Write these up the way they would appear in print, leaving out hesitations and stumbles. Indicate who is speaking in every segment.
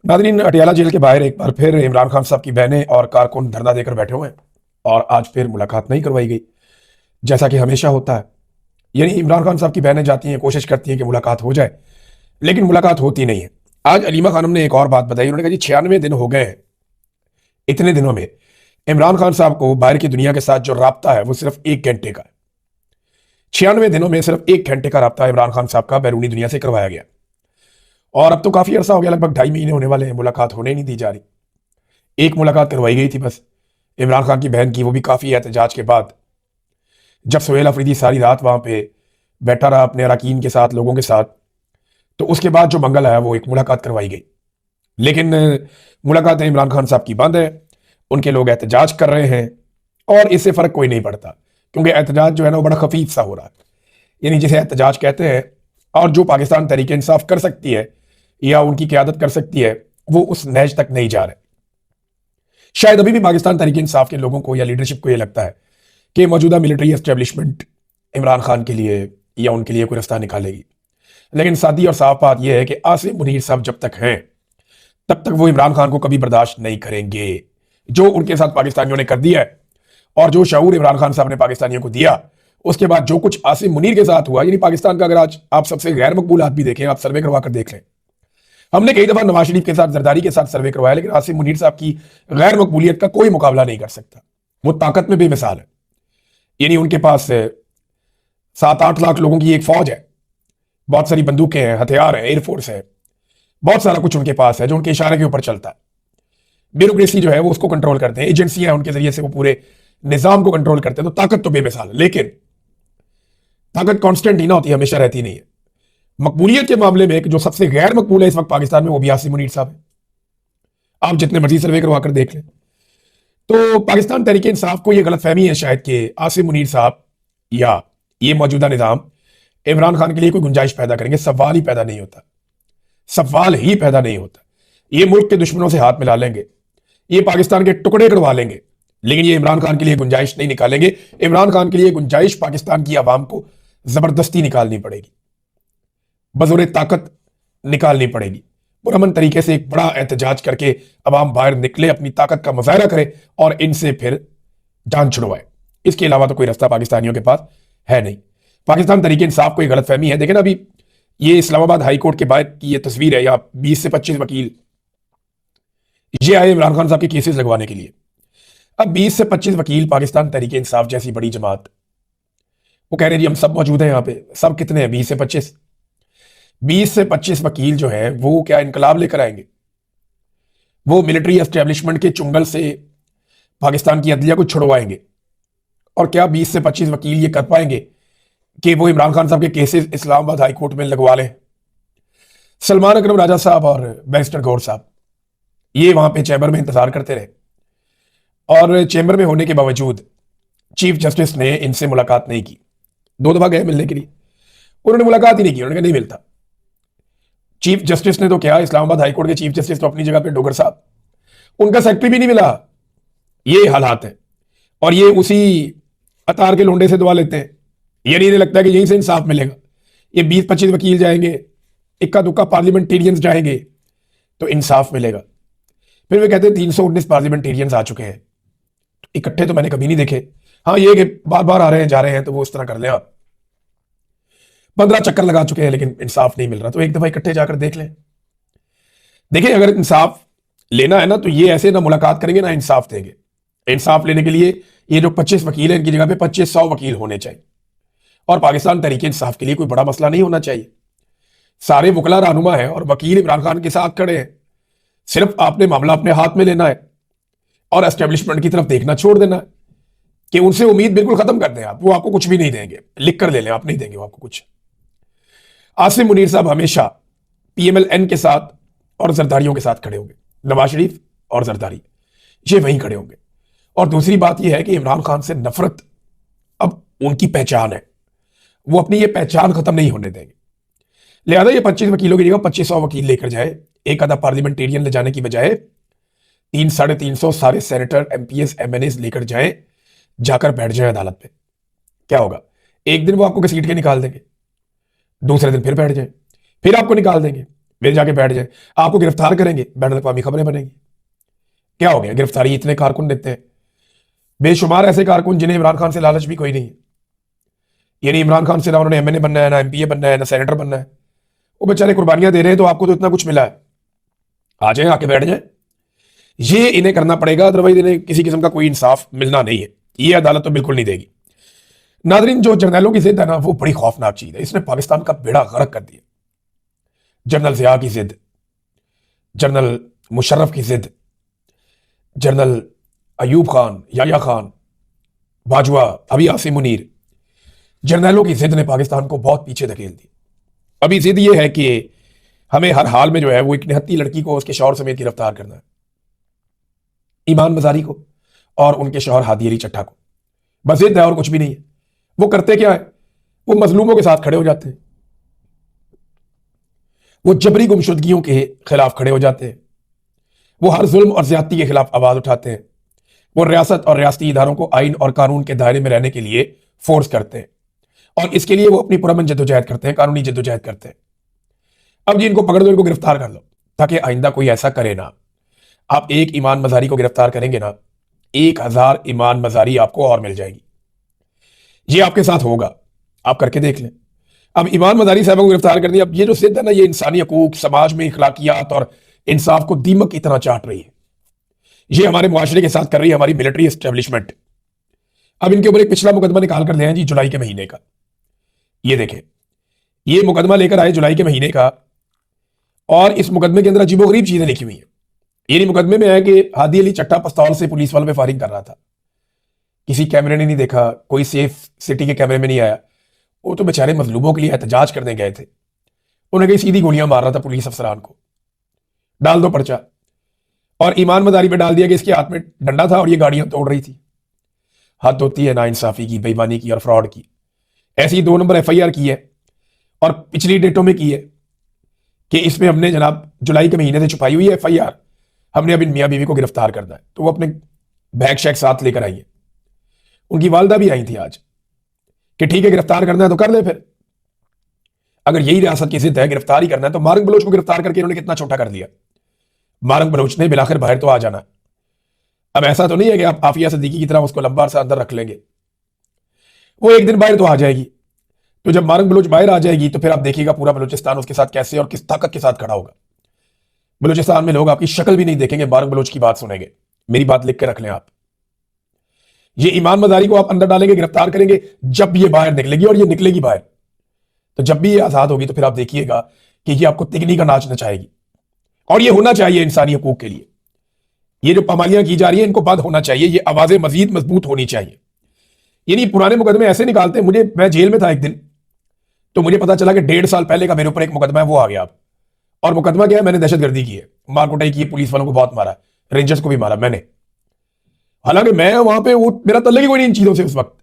Speaker 1: Nadreen, Atiyala jail के बाहर एक बार फिर इमरान खान साहब की बहनें और कारकुन धरना देकर बैठे हुए हैं और आज फिर मुलाकात नहीं करवाई गई, जैसा कि हमेशा होता है। यानी इमरान खान साहब की बहनें जाती हैं, कोशिश करती हैं कि मुलाकात हो जाए, लेकिन मुलाकात होती नहीं है। आज अलीमा खानम ने एक और बात बताई। उन्होंने कहा जी 96 दिन हो गए हैं। इतने दिनों में इमरान खान साहब को बाहर की दुनिया के साथ जो राब्ता है वो सिर्फ 1 घंटे का है। 96 दिनों में सिर्फ 1 घंटे का राब्ता इमरान खान साहब का बैरूनी दुनिया से करवाया गया। और अब तो काफी अरसा हो गया, लगभग 2.5 महीने होने वाले हैं, मुलाकात होने नहीं दी जा रही। एक मुलाकात करवाई गई थी बस, इमरान खान की बहन की, वो भी काफी एहतजाज के बाद, जब सुहेल अफरीदी सारी रात वहां पे बैठा रहा अपने अरकान के साथ, लोगों के साथ। तो उसके बाद जो मंगल आया वो एक मुलाकात करवाई गई, लेकिन मुलाकातें इमरान खान साहब की बंद है। उनके लोग एहतजाज कर रहे हैं और इससे फर्क कोई नहीं पड़ता, क्योंकि एहतजाज जो है ना वो बड़ा खफीफ सा हो रहा है। यानी जिसे एहतजाज कहते हैं, और जो पाकिस्तान तहरीक इंसाफ कर सकती है या उनकी क़यादत कर सकती है, वो उस नहज तक नहीं जा रहे। शायद अभी भी पाकिस्तान तहरीक इंसाफ के लोगों को या लीडरशिप को यह लगता है कि मौजूदा मिलिट्री एस्टेब्लिशमेंट इमरान खान के लिए या उनके लिए कोई रास्ता निकालेगी। लेकिन सादी और साफ बात यह है कि आसिम मुनीर साहब जब तक हैं तब तक वो इमरान खान को कभी बर्दाश्त नहीं करेंगे। जो उनके साथ पाकिस्तानियों ने कर दिया है और जो शऊर इमरान खान साहब ने पाकिस्तानियों को दिया, उसके बाद जो कुछ आसिम मुनीर के साथ हुआ, यानी पाकिस्तान का अगर आज आप सबसे गैर मकबूल आदमी देखें, आप सर्वे करवा कर देख लें। हमने कई दफा नवाज शरीफ के साथ, जरदारी के साथ सर्वे करवाया, लेकिन आसिम मुनीर साहब की गैर मकबूलियत का कोई मुकाबला नहीं कर सकता। वो ताकत में बेमिसाल है। यानी उनके पास 7-8 लाख लोगों की एक फौज है, बहुत सारी बंदूकें हैं, हथियार है, एयरफोर्स है, बहुत सारा कुछ उनके पास है जो उनके इशारे के ऊपर चलता है। ब्यूरोक्रेसी जो है वो उसको कंट्रोल करते हैं, एजेंसियां उनके जरिए से वो पूरे निजाम को कंट्रोल करते हैं। तो ताकत तो बेमिसाल है, लेकिन ताकत कांस्टेंट ही ना होती, हमेशा रहती नहीं है। मकबूलियत के मामले में जो सबसे गैर मकबूल है इस वक्त पाकिस्तान में, वो भी आसिम मुनीर साहब है। आप जितने मर्जी सर्वे करवा कर देख लें। तो पाकिस्तान तहरीक इंसाफ को यह गलतफहमी है शायद कि आसिम मुनीर साहब या ये मौजूदा निजाम इमरान खान के लिए कोई गुंजाइश पैदा करेंगे। सवाल ही पैदा नहीं होता, सवाल ही पैदा नहीं होता। ये मुल्क के दुश्मनों से हाथ मिला लेंगे, ये पाकिस्तान के टुकड़े करवा लेंगे, लेकिन ये इमरान खान के लिए गुंजाइश नहीं निकालेंगे। इमरान खान के लिए गुंजाइश पाकिस्तान की आवाम को जबरदस्ती निकालनी पड़ेगी, बजोरे ताकत निकालनी पड़ेगी। पुरअमन तरीके से एक बड़ा एहतजाज करके अवाम बाहर निकले, अपनी ताकत का मुजाहरा करे और इनसे फिर जान छुड़वाए। इसके अलावा तो कोई रास्ता पाकिस्तानियों के पास है नहीं। पाकिस्तान तरीके इंसाफ को एक गलतफहमी है। देखें ना, अभी ये इस्लामाबाद हाई कोर्ट के बाहर की ये तस्वीर है, या 20 से 25 वकील ये आए इमरान खान साहब के केसेस लगवाने के लिए। अब 20 से 25 वकील, पाकिस्तान तहरीक इंसाफ जैसी बड़ी जमात, वो कह रहे हैं जी हम सब मौजूद हैं यहाँ पे। सब कितने हैं? 20 से 25 वकील जो है वो क्या इनकलाब लेकर आएंगे? वो मिलिट्री एस्टेब्लिशमेंट के चुंगल से पाकिस्तान की अदलिया को छुड़वाएंगे? और क्या 20 से 25 वकील ये कर पाएंगे कि वो इमरान खान साहब के केसेस इस्लामाबाद हाई कोर्ट में लगवा लें? सलमान अकरम राजा साहब और बैरिस्टर गौर साहब ये वहां पे चैम्बर में इंतजार करते रहे, और चैम्बर में होने के बावजूद चीफ जस्टिस ने इनसे मुलाकात नहीं की। 2 दफा गए मिलने के लिए, उन्होंने मुलाकात ही नहीं की। उन्होंने कहा नहीं मिलता। चीफ जस्टिस ने तो क्या, इस्लामाबाद हाईकोर्ट के चीफ जस्टिस तो अपनी जगह पे डोगर साहब, उनका सेक्रेटरी भी नहीं मिला। ये हालात है, और ये उसी अतार के लोंडे से दुआ लेते हैं। ये नहीं लगता कि यहीं से इंसाफ मिलेगा। ये 20-25 वकील जाएंगे, इक्का दुक्का पार्लियामेंटेरियंस जाएंगे तो इंसाफ मिलेगा। फिर वे कहते हैं 319 पार्लियामेंटेरियंस आ चुके हैं। इकट्ठे तो मैंने कभी नहीं देखे। हाँ, ये कि बार बार आ रहे हैं जा रहे हैं, तो वो उस तरह कर लें आप। 15 चक्कर लगा चुके हैं लेकिन इंसाफ नहीं मिल रहा, तो एक दफा इकट्ठे जाकर देख लें। देखिए, अगर इंसाफ लेना है ना, तो ये ऐसे ना मुलाकात करेंगे ना इंसाफ देंगे। इंसाफ लेने के लिए ये जो 25 वकील है, इनकी जगह पे 2500 वकील होने चाहिए। और पाकिस्तान तरीके इंसाफ के लिए कोई बड़ा मसला नहीं होना चाहिए। सारे वकला रहनुमा है और वकील इमरान खान के साथ खड़े हैं। सिर्फ आपने मामला अपने हाथ में लेना है और एस्टेब्लिशमेंट की तरफ देखना छोड़ देना है कि उनसे उम्मीद बिल्कुल खत्म कर दें आप। वो आपको कुछ भी नहीं देंगे, लिख कर ले लें, आप नहीं देंगे वो आपको कुछ। आसिम मुनीर साहब हमेशा PMLN के साथ और जरदारियों के साथ खड़े होंगे। नवाज शरीफ और जरदारी ये वहीं खड़े होंगे। और दूसरी बात यह है कि इमरान खान से नफरत अब उनकी पहचान है, वो अपनी ये पहचान खत्म नहीं होने देंगे। लिहाजा ये 25 वकीलों की जगह 2500 वकील लेकर जाए, एक आधा पार्लियामेंटेरियन ले जाने की बजाय 300-350 सारे सेनेटर, MPs, MNAs लेकर जाए, जाकर बैठ जाए अदालत पे। क्या होगा? एक दिन वो आपको घसीट के निकाल देंगे, दूसरे दिन फिर बैठ जाए, फिर आपको निकाल देंगे, वे जाके बैठ जाए, आपको गिरफ्तार करेंगे, बैन अवी खबरें बनेंगी। क्या हो गया, गिरफ्तारी इतने कारकुन देते हैं, बेशुमार ऐसे कारकुन जिन्हें इमरान खान से लालच भी कोई नहीं है। यानी इमरान खान से ना उन्होंने एमएनए बनना है, ना एमपीए बनना है, ना सेनेटर बनना है, वो बेचारे कुर्बानियां दे रहे हैं, तो आपको तो इतना कुछ मिला है, आ जाए, आके बैठ जाए। ये इन्हें करना पड़ेगा, अदरवाइज इन्हें किसी किस्म का कोई इंसाफ मिलना नहीं है, ये अदालत तो बिल्कुल नहीं देगी। नादरीन, जो जर्नैलों की जिद है ना, वो बड़ी खौफनाक चीज है, इसने पाकिस्तान का बेड़ा गर्क कर दिया। जनरल ज़िया की जिद, जनरल मुशर्रफ की जिद, जनरल अयूब खान, याया खान, बाजवा, अभी आसिम मुनीर, जर्नैलों की जिद ने पाकिस्तान को बहुत पीछे धकेल दी। अभी जिद ये है कि हमें हर हाल में जो है वो एक निहत्ती लड़की को उसके शौहर समेत गिरफ्तार करना है, ईमान मजारी को और उनके शौहर हादी अली चट्टा को। बस जिद है और कुछ भी नहीं है। वो करते क्या है, वो मजलूमों के साथ खड़े हो जाते हैं, वो जबरी गुमशुदगियों के खिलाफ खड़े हो जाते हैं, वो हर जुल्म और ज्यादती के खिलाफ आवाज उठाते हैं, वो रियासत और रियासती इदारों को आइन और कानून के दायरे में रहने के लिए फोर्स करते हैं, और इसके लिए वो अपनी पुरअमन जद्दोजहद करते हैं, कानूनी जद्दोजहद करते हैं। अब जी इनको पकड़ दो, इनको गिरफ्तार कर लो, ताकि आइंदा कोई ऐसा करे ना। आप एक ईमान मजारी को गिरफ्तार करेंगे ना, 1000 ईमान मजारी आपको और मिल जाएगी। ये आपके साथ होगा, आप करके देख लें। अब ईमान मजारी साहब को गिरफ्तार कर दिया। अब ये जो सिद्ध है ना, ये इंसानी हकूक, समाज में इखलाकियात और इंसाफ को दीमक की तरह चाट रही है। ये हमारे मुआशरे के साथ कर रही है हमारी मिलिट्री एस्टेब्लिशमेंट। अब इनके ऊपर एक पिछला मुकदमा निकाल कर ले हैं जी, जुलाई के महीने का। ये देखें, ये मुकदमा लेकर आए जुलाई के महीने का, और इस मुकदमे के अंदर अजीबोगरीब चीजें लिखी हुई हैं। ये मुकदमे में है कि हादी अली चट्टा पिस्तौल से पुलिस वालों पे फायरिंग कर रहा था, किसी कैमरे ने नहीं देखा, कोई सेफ सिटी के कैमरे में नहीं आया। वो तो बेचारे मजलूमों के लिए एहतजाज करने गए थे, उन्हें कहीं सीधी गोलियां मार रहा था पुलिस अफसरान को, डाल दो पर्चा। और ईमान मजारी पे डाल दिया कि इसके हाथ में डंडा था और ये गाड़ियां तोड़ रही थी। हद होती है नाइंसाफी की, बेईमानी की और फ्रॉड की। ऐसी 2 नंबर एफआईआर की है, और पिछली डेटों में की है कि इसमें हमने जनाब जुलाई के महीने से छुपाई हुई है एफआईआर, हमने अब इन मियाँ बीवी को गिरफ्तार करना है। तो वो अपने बैग शैग साथ लेकर आई है। उनकी वालदा भी आई थी आज कि ठीक है, गिरफ्तार करना है तो कर ले। फिर अगर यही रियासत की जिद है, गिरफ्तार ही करना है, तो मारंग बलोच को गिरफ्तार करके इन्होंने कितना छोटा कर दिया। मारंग बलोच ने बिलाखिर बाहर तो आ जाना है। अब ऐसा तो नहीं है कि आप आफिया सिद्दीकी की तरह उसको लंबा अरसा अंदर रख लेंगे, वो एक दिन बाहर तो आ जाएगी। तो जब मारंग बलोच बाहर आ जाएगी तो फिर आप देखिएगा पूरा बलोचिस्तान उसके साथ कैसे और किस ताकत के साथ खड़ा होगा। बलोचिस्तान में लोग आपकी शक्ल भी नहीं देखेंगे, मारंग बलोच की बात सुनेंगे। मेरी बात लिख के रख लें आप। ये ईमान मजारी को आप अंदर डालेंगे, गिरफ्तार करेंगे, जब ये बाहर निकलेगी, और ये निकलेगी बाहर, तो जब भी ये आजाद होगी तो फिर आप देखिएगा कि ये आपको तिगनी का नाच नचाएगी। और ये होना चाहिए इंसानी हकूक के लिए। ये जो पामालियां की जा रही है, इनको बंद होना चाहिए, ये आवाजें मजीद मजबूत होनी चाहिए। यानी पुराने मुकदमे ऐसे निकालते हैं। मैं जेल में था एक दिन, तो मुझे पता चला कि 1.5 साल पहले का मेरे ऊपर एक मुकदमा है, वो आ गया अब। और मुकदमा क्या है, मैंने दहशतगर्दी की है, मारकुटाई की है, पुलिस वालों को बहुत मारा, रेंजर्स को भी मारा मैंने। हालांकि मैं वहां पे, वो मेरा तल्ले की कोई नहीं इन चीजों से। उस वक्त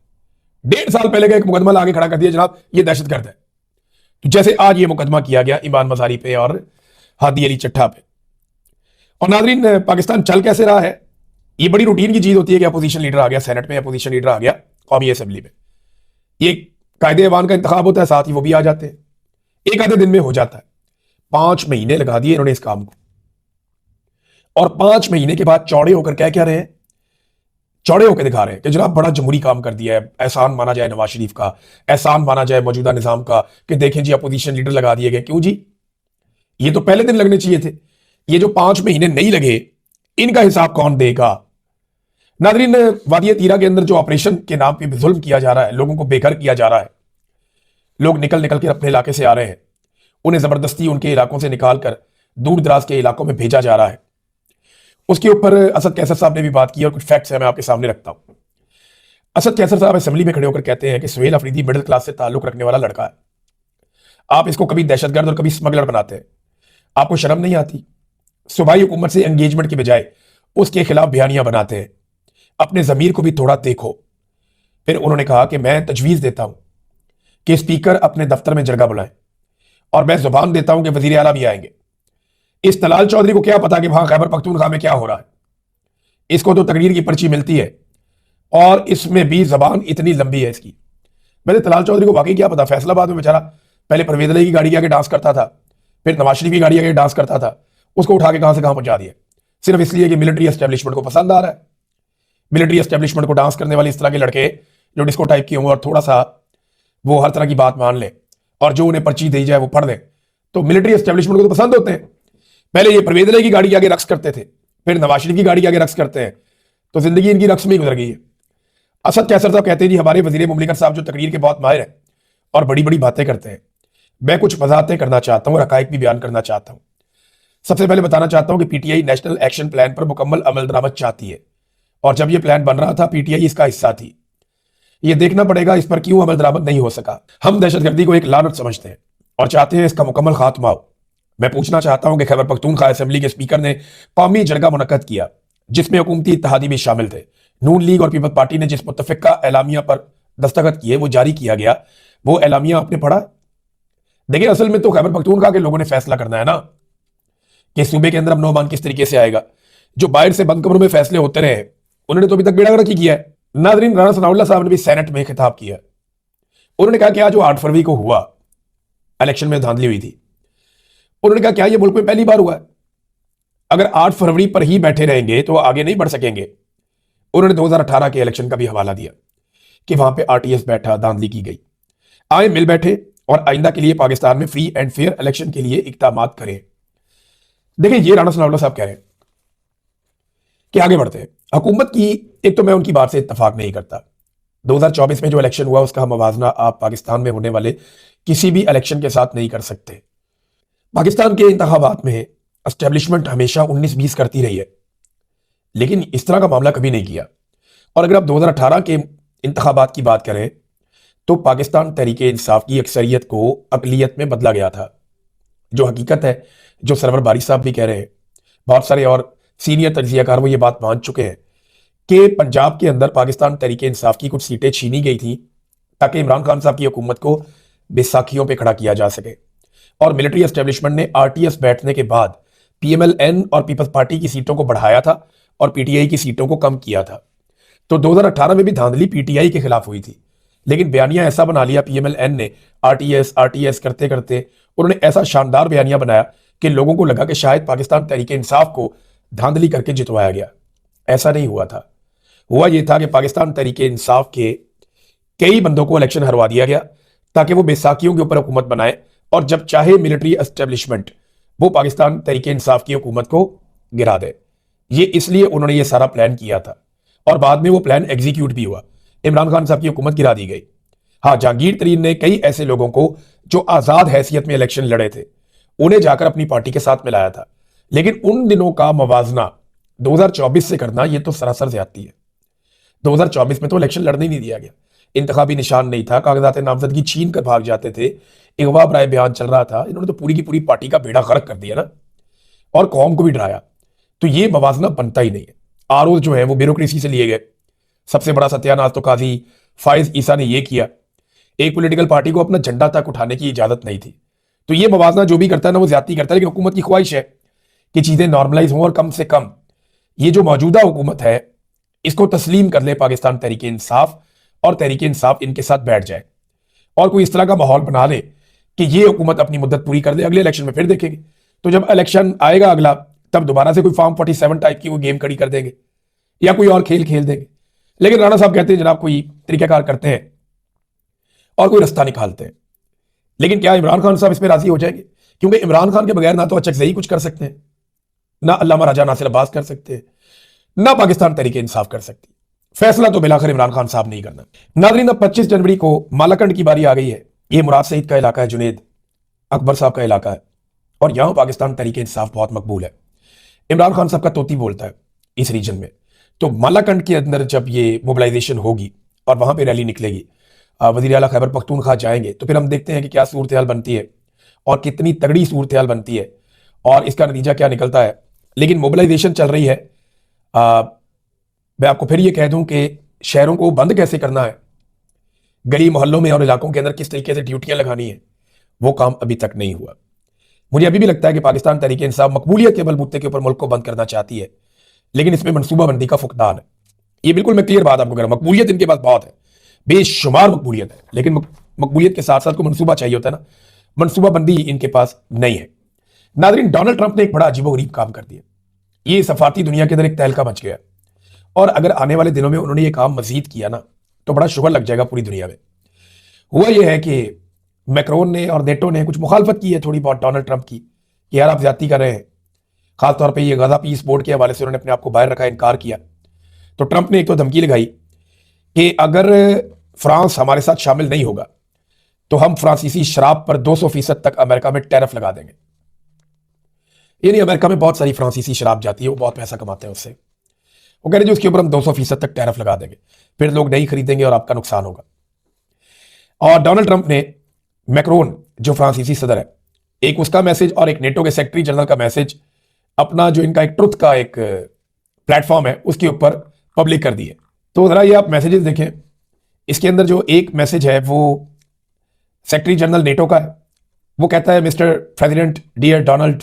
Speaker 1: 1.5 साल पहले का एक मुकदमा लाके खड़ा कर दिया, जनाब ये दहशतगर्द है। तो जैसे आज ये मुकदमा किया गया ईमान मजारी पे और हादी अली चट्टा पे। और नाजरीन, पाकिस्तान चल कैसे रहा है, ये बड़ी रूटीन की चीज होती है कि अपोजिशन लीडर आ गया सेनेट में, अपोजिशन लीडर आ गया कौमी असेंबली में। ये कायदे अवान का इंतखाब होता है, साथ ही वो भी आ जाते हैं, एक आधे दिन में हो जाता है। 5 महीने लगा दिए इन्होंने इस काम को, और 5 महीने के बाद चौड़े होकर क्या रहे हैं, चौड़े होकर दिखा रहे हैं कि जनाब बड़ा जमहूरी काम कर दिया है। एहसान माना जाए नवाज शरीफ का, एहसान माना जाए मौजूदा निजाम का, कि देखें जी अपोजिशन लीडर लगा दिए गए। क्यों जी, ये तो पहले दिन लगने चाहिए थे। ये जो 5 महीने नहीं लगे, इनका हिसाब कौन देगा। नादरीन, वादी तीरा के अंदर जो ऑपरेशन के नाम पे जुल्म किया जा रहा है, लोगों को बेघर किया जा रहा है, लोग निकल निकल के अपने इलाके से आ रहे हैं, उन्हें जबरदस्ती उनके इलाकों से निकाल कर दूर दराज के इलाकों में भेजा जा रहा है। उसके ऊपर असद कैसर साहब ने भी बात की, और कुछ फैक्ट्स हैं मैं आपके सामने रखता हूं। असद कैसर साहब असेंबली में खड़े होकर कहते हैं कि सुहेल अफरीदी मिडिल क्लास से ताल्लुक रखने वाला लड़का है, आप इसको कभी दहशतगर्द और कभी स्मगलर बनाते हैं, आपको शर्म नहीं आती। सूबाई हुकूमत से एंगेजमेंट की बजाय उसके खिलाफ बयानियां बनाते हैं, अपने जमीर को भी थोड़ा देखो। फिर उन्होंने कहा कि मैं तजवीज़ देता हूं कि स्पीकर अपने दफ्तर में जरगा बुलाएं, और मैं जुबान देता हूं कि वजीर आला भी आएंगे। इस तलाल चौधरी को क्या पता कि वहां खैबर पख्तूनख्वा में क्या हो रहा है, इसको तो तकरीर की पर्ची मिलती है, और इसमें भी जबान इतनी लंबी है इसकी। वैसे तलाल चौधरी को वाकई क्या पता, फैसलाबाद में बेचारा पहले परवेज अली की गाड़ी के आगे डांस करता था, फिर नवाज शरीफ की गाड़ी आगे डांस करता था, उसको उठा के कहां से कहां पहुंचा दिया, सिर्फ इसलिए कि मिलिट्री एस्टेब्लिशमेंट को पसंद आ रहा है। मिलिट्री एस्टेब्लिशमेंट को डांस करने वाले इस तरह के लड़के जो डिस्को टाइप की हों और थोड़ा सा वो हर तरह की बात मान ले और जो उन्हें पर्ची दी जाए वो पढ़ दें, तो मिलिट्री एस्टेब्लिशमेंट को तो पसंद होते हैं। पहले ये परवेज इलाही की गाड़ी आगे रक्स करते थे, फिर नवाज शरीफ की गाड़ी आगे रक्स करते हैं, तो जिंदगी इनकी रक्स में ही गुजर गई है। असद कैसर साहब कहते हैं जी हमारे वजीर मुमलिकत साहब जो तकरीर के बहुत माहिर हैं और बड़ी बड़ी बातें करते हैं, मैं कुछ वजाहतें करना चाहता हूं और हकायक भी बयान करना चाहता हूं। सबसे पहले बताना चाहता हूं कि पीटीआई नेशनल एक्शन प्लान पर मुकम्मल अमल दरामद चाहती है, और जब यह प्लान बन रहा था पीटीआई इसका हिस्सा थी। यह देखना पड़ेगा इस पर क्यों अमल दरामद नहीं हो सका। हम दहशतगर्दी को एक लानत समझते हैं और चाहते हैं इसका मुकम्मल खात्मा हो। मैं पूछना चाहता हूं कि खैबर पख्तूनख्वा असेंबली के स्पीकर ने कौमी जलगा मुनक्कद किया जिसमें हुकूमती इत्तेहादी भी शामिल थे। नून लीग और पीपल्स पार्टी ने जिस मुत्तफिका एलामिया पर दस्तखत किए वो जारी किया गया, वो एलामिया आपने पढ़ा? देखिए असल में तो खैबर पख्तूनख्वा के लोगों ने फैसला करना है ना कि सूबे के अंदर अमन अमान किस तरीके से आएगा। जो बाहर से बंद कमरों में फैसले होते रहे उन्होंने तो अभी तक बेड़ा गर्क ही किया है। नाजरीन, राणा सनाउल्लाह साहब ने भी सेनेट में खिताब किया। उन्होंने कहा कि आज जो 8 फरवरी को हुआ इलेक्शन में धांधली हुई थी, उन्होंने कहा क्या यह मुल्क में पहली बार हुआ है? अगर 8 फरवरी पर ही बैठे रहेंगे तो आगे नहीं बढ़ सकेंगे। उन्होंने 2018 के इलेक्शन का भी हवाला दिया कि वहां पे आरटीएस बैठा, धांधली की गई। आए मिल बैठे और आइंदा के लिए पाकिस्तान में फ्री एंड फेयर इलेक्शन के लिए इक़दाम करें। देखिए ये राणा सनाउल्लाह साहब कह रहे हैं कि आगे बढ़ते हैं। हुकूमत की एक तो मैं उनकी बात से इत्तफाक नहीं करता। 2024 में जो इलेक्शन हुआ उसका मवाजना आप पाकिस्तान में होने वाले किसी भी इलेक्शन के साथ नहीं कर सकते। पाकिस्तान के इंतखाबात में एस्टेब्लिशमेंट हमेशा 19-20 करती रही है, लेकिन इस तरह का मामला कभी नहीं किया। और अगर आप 2018 के इंतखाबात की बात करें तो पाकिस्तान तहरीके इंसाफ की अक्सरियत को अकलियत में बदला गया था। जो हकीकत है, जो सरवर बारी साहब भी कह रहे हैं, बहुत सारे और सीनियर तज्जियाकार वो ये बात मान चुके हैं कि पंजाब के अंदर पाकिस्तान तहरीके इंसाफ की कुछ सीटें छीनी गई थी ताकि इमरान खान साहब की हुकूमत को बैसाखियों पे खड़ा किया जा सके। और मिलिट्री एस्टेब्लिशमेंट ने आरटीएस बैठने के बाद पीएमएलएन और पीपल्स पार्टी की सीटों को बढ़ाया था और पीटीआई की सीटों को कम किया था। तो 2018 में भी धांधली पीटीआई के खिलाफ हुई थी, लेकिन बयानिया ऐसा बना लिया पीएमएलएन ने, आरटीएस आरटीएस करते करते उन्होंने ऐसा शानदार बयानिया बनाया कि लोगों को लगा कि शायद पाकिस्तान तहरीके इंसाफ को धांधली करके जितवाया गया। ऐसा नहीं हुआ था। हुआ यह था कि पाकिस्तान तहरीके इंसाफ के कई बंदों को इलेक्शन हरवा दिया गया ताकि वो बैसाखियों के ऊपर हुकूमत बनाए और जब चाहे मिलिट्री एस्टेब्लिशमेंट वो पाकिस्तान तहरीके इंसाफ की हुकूमत को गिरा दे। ये इसलिए उन्होंने ये सारा प्लान किया था और बाद में वो प्लान एग्जीक्यूट भी हुआ। इमरान खान साहब की हुकूमत गिरा दी गई। हाँ, जहांगीर तरीन ने कई ऐसे लोगों को जो आजाद हैसियत में इलेक्शन लड़े थे उन्हें जाकर अपनी पार्टी के साथ मिलाया था, लेकिन उन दिनों का मवाजना 2024 से करना यह तो सरासर ज्यादती है। 2024 में तो इलेक्शन लड़ने ही नहीं दिया गया, इंतखाबी निशान नहीं था, कागजात नामजदगी छीन कर भाग जाते थे, अगवा बराए बयान चल रहा था। इन्होंने तो पूरी की पूरी पार्टी का बेड़ा गर्क कर दिया ना, और कौम को भी डराया। तो ये मवाजना बनता ही नहीं है। आरओ जो है वो ब्यूरोक्रेसी से लिए गए। सबसे बड़ा सत्यानाश तो काजी फाइज ईसा ने यह किया। एक पॉलिटिकल पार्टी को अपना झंडा तक उठाने की इजाजत नहीं थी। तो ये मवाजना जो भी करता है ना वो ज्यादती करता है, लेकिन हुकूमत की ख्वाहिश है कि चीजें नॉर्मलाइज हों और कम से कम ये जो मौजूदा हुकूमत है इसको तस्लीम कर ले पाकिस्तान तहरीके इंसाफ, और तहरीके इंसाफ इनके साथ बैठ जाए और कोई इस तरह का माहौल बना ले कि ये हुकूमत अपनी मुद्दत पूरी कर दे, अगले इलेक्शन में फिर देखेंगे। तो जब इलेक्शन आएगा अगला, तब दोबारा से कोई फॉर्म 47 टाइप की वो गेम खड़ी कर देंगे या कोई और खेल खेल देंगे। लेकिन राणा साहब कहते हैं जनाब कोई तरीकाकार करते हैं और कोई रास्ता निकालते हैं। लेकिन क्या इमरान खान साहब इस पर राजी हो जाएंगे? क्योंकि इमरान खान के बगैर ना तो अचकज़ई कुछ कर सकते हैं, ना अल्लामा राजा नासिर अब्बास कर सकते हैं, ना पाकिस्तान तहरीके इंसाफ कर सकती। फैसला तो बिलाखिर इमरान खान साहब नहीं करना। नाज़रीन, अब 25 जनवरी को मालाकंड की बारी आ गई है। ये मुराद सईद का इलाका है, जुनेद अकबर साहब का इलाका है, और यहां पाकिस्तान तहरीके इंसाफ बहुत मकबूल है। इमरान खान साहब का तोती बोलता है इस रीजन में। तो मालाकंड के अंदर जब ये मोबिलाइजेशन होगी और वहां पर रैली निकलेगी, वज़ीर आला खैबर पख्तूनख्वा जाएंगे, तो फिर हम देखते हैं कि क्या सूरत हाल बनती है और कितनी तगड़ी सूरत हाल बनती है और इसका नतीजा क्या निकलता है। लेकिन मोबिलाइजेशन चल रही है। मैं आपको फिर ये कह दूं कि शहरों को बंद कैसे करना है, गली मोहल्लों में और इलाकों के अंदर किस तरीके से ड्यूटियां लगानी है, वो काम अभी तक नहीं हुआ। मुझे अभी भी लगता है कि पाकिस्तान तहरीके इंसाफ मकबूलियत के बलबूते के ऊपर मुल्क को बंद करना चाहती है, लेकिन इसमें मनसूबाबंदी का फुकदान है। ये बिल्कुल मैं क्लियर बात आपको कह रहा हूं। मकबूलियत इनके पास बहुत है, बेशुमार मकबूलियत है, लेकिन मकबूलियत के साथ साथ को मनसूबा चाहिए होता है ना, मनसूबाबंदी इनके पास नहीं है। नाज़रीन, डोनाल्ड ट्रंप ने एक बड़ा अजीबोगरीब काम कर दिया। ये सफारती दुनिया के अंदर एक तहलका मच गया, और अगर आने वाले दिनों में उन्होंने ये काम मजीद किया ना, तो बड़ा शुगर लग जाएगा पूरी दुनिया में। हुआ यह है कि मैक्रोन ने और नेटो ने कुछ मुखालफत की है थोड़ी बहुत डोनाल्ड ट्रंप की, कि यार आप ज्यादती कर रहे हैं। खासतौर पर ये गजा पीस बोर्ड के हवाले से उन्होंने अपने आप को बाहर रखा, इनकार किया। तो ट्रंप ने एक तो धमकी लगाई कि अगर फ्रांस हमारे साथ शामिल नहीं होगा तो हम फ्रांसीसी शराब पर 200% तक अमेरिका में टैरिफ लगा देंगे। यानी अमेरिका में बहुत सारी फ्रांसीसी शराब जाती है, वो बहुत पैसा कमाते हैं उससे। वो कह रहे जी उसके ऊपर हम 200% तक टैरिफ लगा देंगे, फिर लोग नहीं खरीदेंगे और आपका नुकसान होगा। और डोनाल्ड ट्रंप ने मैक्रोन जो फ्रांसीसी सदर है, एक उसका मैसेज और एक नेटो के सेक्रेटरी जनरल का मैसेज अपना जो इनका एक ट्रुथ का एक प्लेटफॉर्म है उसके ऊपर पब्लिक कर दिए। तो जरा ये आप मैसेजेस देखें। इसके अंदर जो एक मैसेज है वो सेक्रेटरी जनरल नेटो का है। वो कहता है, mister president, dear Donald,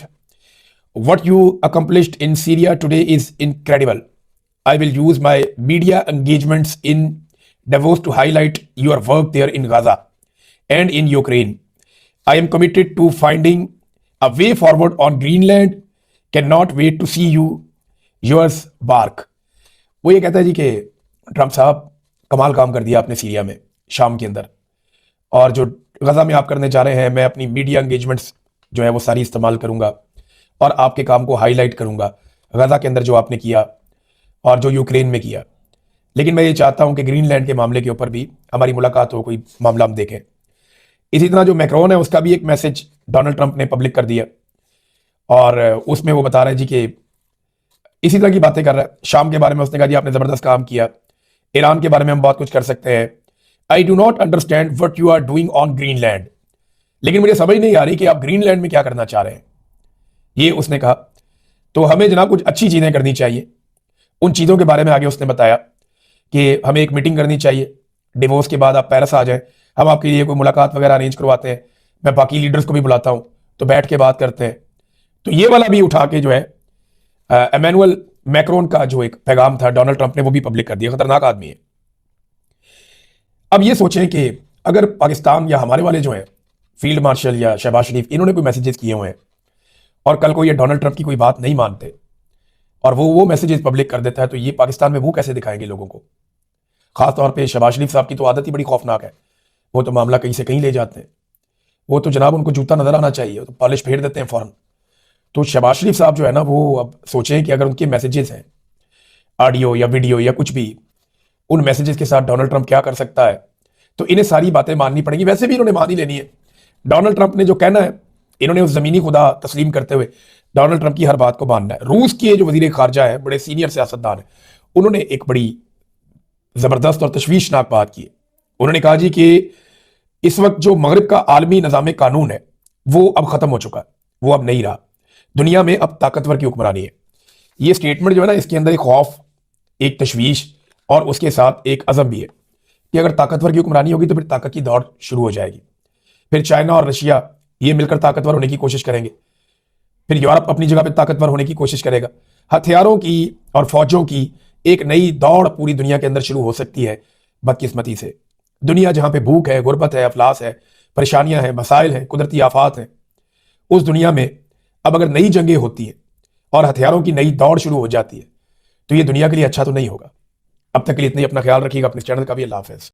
Speaker 1: what you accomplished in Syria today is incredible. I will use my media engagements in Davos to highlight your work there in Gaza and in Ukraine. I am committed to finding a way forward on Greenland. Cannot wait to see you. Yours, Bark. वो ये कहता है जी कि Trump साहब कमाल काम कर दिया आपने सीरिया में, शाम के अंदर, और जो गजा में आप करने जा रहे हैं, मैं अपनी मीडिया एंगेजमेंट्स जो है वो सारी इस्तेमाल करूंगा और आपके काम को हाईलाइट करूंगा, गजा के अंदर जो आपने किया और जो यूक्रेन में किया। लेकिन मैं ये चाहता हूं कि ग्रीनलैंड के मामले के ऊपर भी हमारी मुलाकात हो, कोई मामला हम देखें। इसी तरह जो मैक्रोन है उसका भी एक मैसेज डोनाल्ड ट्रंप ने पब्लिक कर दिया, और उसमें वो बता रहे हैं जी कि इसी तरह की बातें कर रहा है। शाम के बारे में उसने कहा जी आपने जबरदस्त काम किया, ईरान के बारे में हम बहुत कुछ कर सकते हैं। I do not understand what you are doing on Greenland, लेकिन मुझे समझ नहीं आ रही कि आप ग्रीनलैंड में क्या करना चाह रहे हैं, ये उसने कहा। तो हमें जनाब कुछ अच्छी चीजें करनी चाहिए। उन चीजों के बारे में आगे उसने बताया कि हमें एक मीटिंग करनी चाहिए, डिवोर्स के बाद आप पेरिस आ जाएं, हम आपके लिए कोई मुलाकात वगैरह अरेंज करवाते हैं, मैं बाकी लीडर्स को भी बुलाता हूं, तो बैठ के बात करते हैं। तो ये वाला भी उठा के जो है एमेनुअल मैक्रोन का जो एक पैगाम था डोनाल्ड ट्रंप ने वो भी पब्लिक कर दिया। खतरनाक आदमी है। अब ये सोचें कि अगर पाकिस्तान या हमारे वाले जो हैं फील्ड मार्शल या शहबाज शरीफ, इन्होंने कोई मैसेजेस किए हुए हैं और कल को ये डोनाल्ड ट्रंप की कोई बात नहीं मानते और वो मैसेजेस पब्लिक कर देता है, तो ये पाकिस्तान में वो कैसे दिखाएंगे लोगों को। खासतौर पे शहबाज शरीफ साहब की तो आदत ही बड़ी खौफनाक है, वो तो मामला कहीं से कहीं ले जाते हैं। वो तो जनाब उनको जूता नजर आना चाहिए, तो पॉलिश फेर देते हैं फौरन। तो शहबाज शरीफ साहब जो है ना, वो अब सोचें कि अगर उनके मैसेजेस हैं, ऑडियो या वीडियो या कुछ भी, उन मैसेजेस के साथ डोनाल्ड ट्रंप क्या कर सकता है, तो इन्हें सारी बातें माननी पड़ेंगी। वैसे भी इन्होंने मान ही लेनी है। डोनाल्ड ट्रंप ने जो कहना है, इन्होंने उस जमीनी खुदा तस्लीम करते हुए डोनाल्ड ट्रंप की हर बात को मानना है। रूस के जो वजीर खारजा है, बड़े सीनियर सियासतदान है, उन्होंने एक बड़ी जबरदस्त और तशवीशनाक बात की। उन्होंने कहा जी कि इस वक्त जो मगरिब का आलमी निज़ाम कानून है वो अब खत्म हो चुका है, वो अब नहीं रहा। दुनिया में अब ताकतवर की हुक्मरानी है। ये स्टेटमेंट जो है ना, इसके अंदर एक खौफ, एक तशवीश और उसके साथ एक अज़म भी है कि अगर ताकतवर की हुक्मरानी होगी तो फिर ताकत की दौड़ शुरू हो जाएगी। फिर चाइना और रशिया ये मिलकर ताकतवर होने की कोशिश करेंगे, फिर यूरोप अपनी जगह पे ताकतवर होने की कोशिश करेगा। हथियारों की और फौजों की एक नई दौड़ पूरी दुनिया के अंदर शुरू हो सकती है बदकिस्मती से। दुनिया जहां पे भूख है, गुर्बत है, अफलास है, परेशानियां हैं, मसाइल हैं, कुदरती आफात हैं, उस दुनिया में अब अगर नई जंगें होती हैं और हथियारों की नई दौड़ शुरू हो जाती है, तो ये दुनिया के लिए अच्छा तो नहीं होगा। अब तक के लिए इतना ही। अपना ख्याल रखिएगा, अपने चैनल का भी। अल्लाह हाफ़िज़।